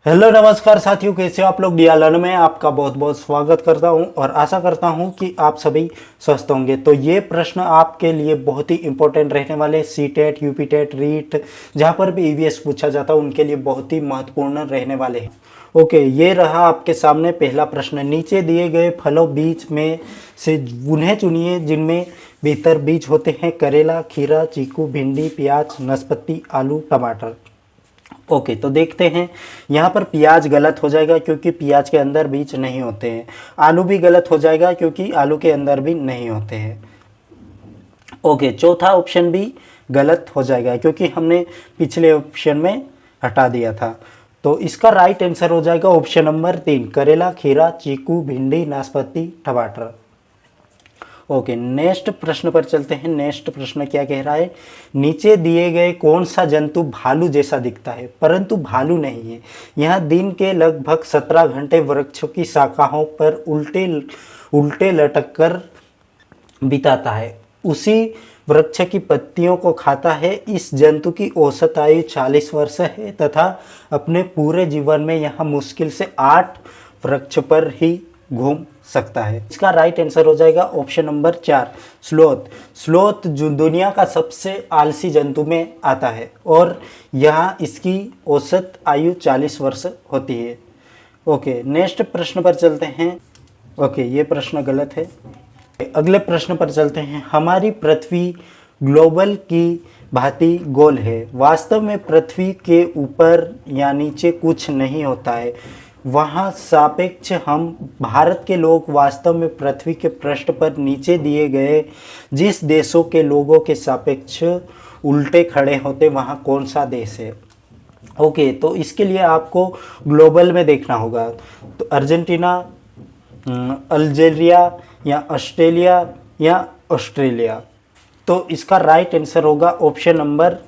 Hello नमस्कार साथियों, कैसे हो आप लोग। डियालन में आपका बहुत बहुत स्वागत करता हूं और आशा करता हूं कि आप सभी स्वस्थ होंगे। तो ये प्रश्न आपके लिए बहुत ही इंपॉर्टेंट रहने वाले, CTET, UP TET, REET, जहां पर भी ईवीएस पूछा जाता है उनके लिए बहुत ही महत्वपूर्ण रहने वाले हैं। ओके, ये रहा आपके सामने पहला प्रश्न। नीचे दिए गए फलों बीज में से उन्हें चुनिए जिनमें बेहतर बीज होते हैं। करेला, खीरा, चीकू, भिंडी, प्याज, नाशपाती, आलू, टमाटर। ओके, तो देखते हैं। यहाँ पर प्याज गलत हो जाएगा क्योंकि प्याज के अंदर बीज नहीं होते हैं। आलू भी गलत हो जाएगा क्योंकि आलू के अंदर भी नहीं होते हैं। ओके, चौथा ऑप्शन भी गलत हो जाएगा क्योंकि हमने पिछले ऑप्शन में हटा दिया था। तो इसका राइट आंसर हो जाएगा ऑप्शन नंबर 3, करेला, खीरा, चीकू, भिंडी, नाशपाती, टमाटर। ओके, नेक्स्ट प्रश्न पर चलते हैं। नेक्स्ट प्रश्न क्या कह रहा है। नीचे दिए गए कौन सा जंतु भालू जैसा दिखता है परंतु भालू नहीं है। यह दिन के लगभग 17 घंटे वृक्षों की शाखाओं पर उल्टे उल्टे लटक कर बिताता है। उसी वृक्ष की पत्तियों को खाता है। इस जंतु की औसत आयु 40 वर्ष है तथा अपने पूरे जीवन में यह मुश्किल से 8 वृक्ष पर ही घूम सकता है। इसका राइट आंसर हो जाएगा ऑप्शन नंबर 4, स्लोथ। स्लोथ जो दुनिया का सबसे आलसी जंतु में आता है और यहाँ इसकी औसत आयु 40 वर्ष होती है। ओके, नेक्स्ट प्रश्न पर चलते हैं। ओके, ये प्रश्न गलत है। अगले प्रश्न पर चलते हैं। हमारी पृथ्वी ग्लोबल की भांति गोल है। वास्तव में पृथ्वी के ऊपर या नीचे कुछ नहीं होता है। वहाँ सापेक्ष हम भारत के लोग वास्तव में पृथ्वी के पृष्ठ पर नीचे दिए गए जिस देशों के लोगों के सापेक्ष उल्टे खड़े होते वहाँ कौन सा देश है। ओके, तो इसके लिए आपको ग्लोबल में देखना होगा। तो अर्जेंटीना, अल्जीरिया या ऑस्ट्रेलिया या ऑस्ट्रेलिया। तो इसका राइट आंसर होगा ऑप्शन नंबर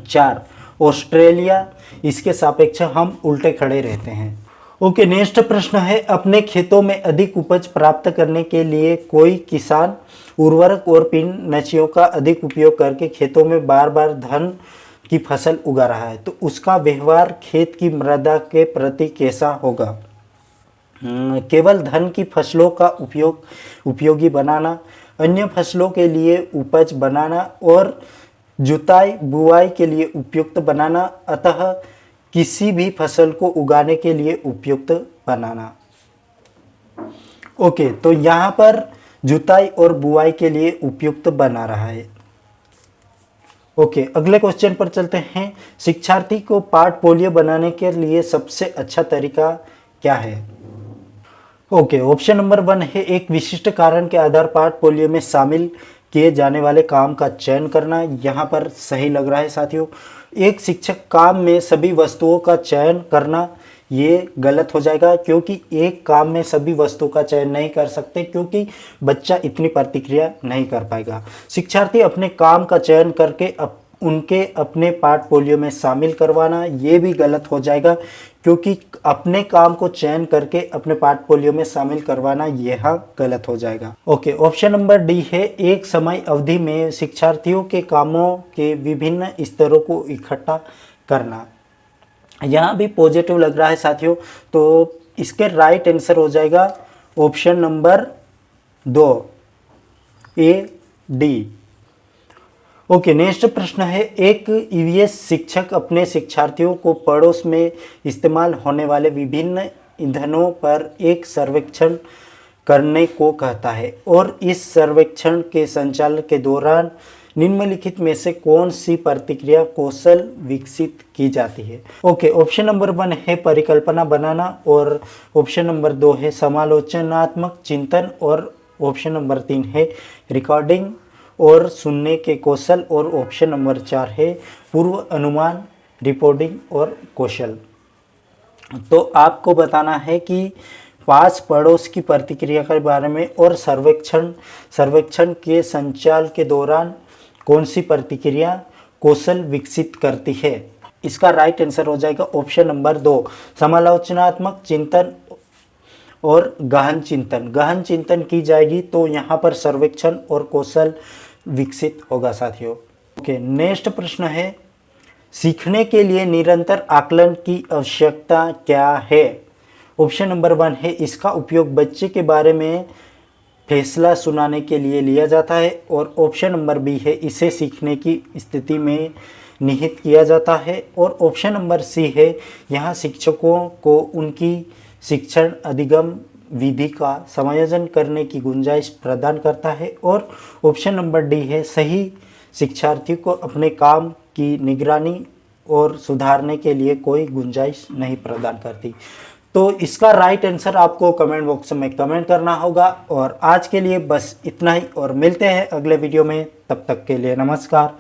4, ऑस्ट्रेलिया। इसके सापेक्ष हम उल्टे खड़े रहते हैं। ओके, नेक्स्ट प्रश्न है। अपने खेतों में अधिक उपज प्राप्त करने के लिए कोई किसान उर्वरक और कीटनाशियों का अधिक उपयोग करके खेतों में बार बार धान की फसल उगा रहा है, तो उसका व्यवहार खेत की मृदा के प्रति कैसा होगा। केवल धान की फसलों का उपयोगी बनाना, अन्य फसलों के लिए उपज बनाना और जुताई बुआई के लिए उपयुक्त बनाना, अतः किसी भी फसल को उगाने के लिए उपयुक्त बनाना। ओके, तो यहाँ पर जुताई और बुआई के लिए उपयुक्त बना रहा है। ओके, अगले क्वेश्चन पर चलते हैं। शिक्षार्थी को पोर्टफोलियो बनाने के लिए सबसे अच्छा तरीका क्या है। ओके, ऑप्शन नंबर 1 है एक विशिष्ट कारण के आधार पोर्टफोलियो में शामिल किए जाने वाले काम का चयन करना। यहाँ पर सही लग रहा है साथियों। एक शिक्षक काम में सभी वस्तुओं का चयन करना, ये गलत हो जाएगा क्योंकि एक काम में सभी वस्तुओं का चयन नहीं कर सकते क्योंकि बच्चा इतनी प्रतिक्रिया नहीं कर पाएगा। शिक्षार्थी अपने काम का चयन करके उनके अपने पोर्टफोलियो में शामिल करवाना, ये भी गलत हो जाएगा क्योंकि अपने काम को चयन करके अपने पोर्टफोलियो में शामिल करवाना यह गलत हो जाएगा। ओके, ऑप्शन नंबर डी है एक समय अवधि में शिक्षार्थियों के कामों के विभिन्न स्तरों को इकट्ठा करना। यहाँ भी पॉजिटिव लग रहा है साथियों, तो इसके राइट आंसर हो जाएगा option number 2, A D. Okay, next प्रश्न है। एक ईवीएस शिक्षक अपने शिक्षार्थियों को पड़ोस में इस्तेमाल होने वाले विभिन्न ईंधनों पर एक सर्वेक्षण करने को कहता है और इस सर्वेक्षण के संचालन के दौरान निम्नलिखित में से कौन सी प्रतिक्रिया कौशल विकसित की जाती है। ओके, ऑप्शन नंबर 1 है परिकल्पना बनाना और ऑप्शन नंबर 2 है समालोचनात्मक चिंतन और ऑप्शन नंबर 3 है रिकॉर्डिंग और सुनने के कौशल और ऑप्शन नंबर 4 है पूर्व अनुमान, रिपोर्टिंग और कौशल। तो आपको बताना है कि पास पड़ोस की प्रतिक्रिया के बारे में और सर्वेक्षण के संचालन के दौरान कौन सी प्रतिक्रिया कौशल विकसित करती है। इसका राइट आंसर हो जाएगा ऑप्शन नंबर 2, समालोचनात्मक चिंतन और गहन चिंतन की जाएगी तो यहाँ पर सर्वेक्षण और कौशल विकसित होगा साथियों। ओके, नेक्स्ट प्रश्न है। सीखने के लिए निरंतर आकलन की आवश्यकता क्या है? ऑप्शन नंबर 1 है इसका उपयोग बच्चे के बारे में फैसला सुनाने के लिए लिया जाता है। और ऑप्शन नंबर बी है इसे सीखने की स्थिति में निहित किया जाता है। और ऑप्शन नंबर सी है यहाँ शिक्षकों को उनकी शिक्षण अधिगम विधि का समायोजन करने की गुंजाइश प्रदान करता है। और ऑप्शन नंबर डी है सही शिक्षार्थी को अपने काम की निगरानी और सुधारने के लिए कोई गुंजाइश नहीं प्रदान करती। तो इसका राइट आंसर आपको कमेंट बॉक्स में कमेंट करना होगा। और आज के लिए बस इतना ही और मिलते हैं अगले वीडियो में, तब तक के लिए नमस्कार।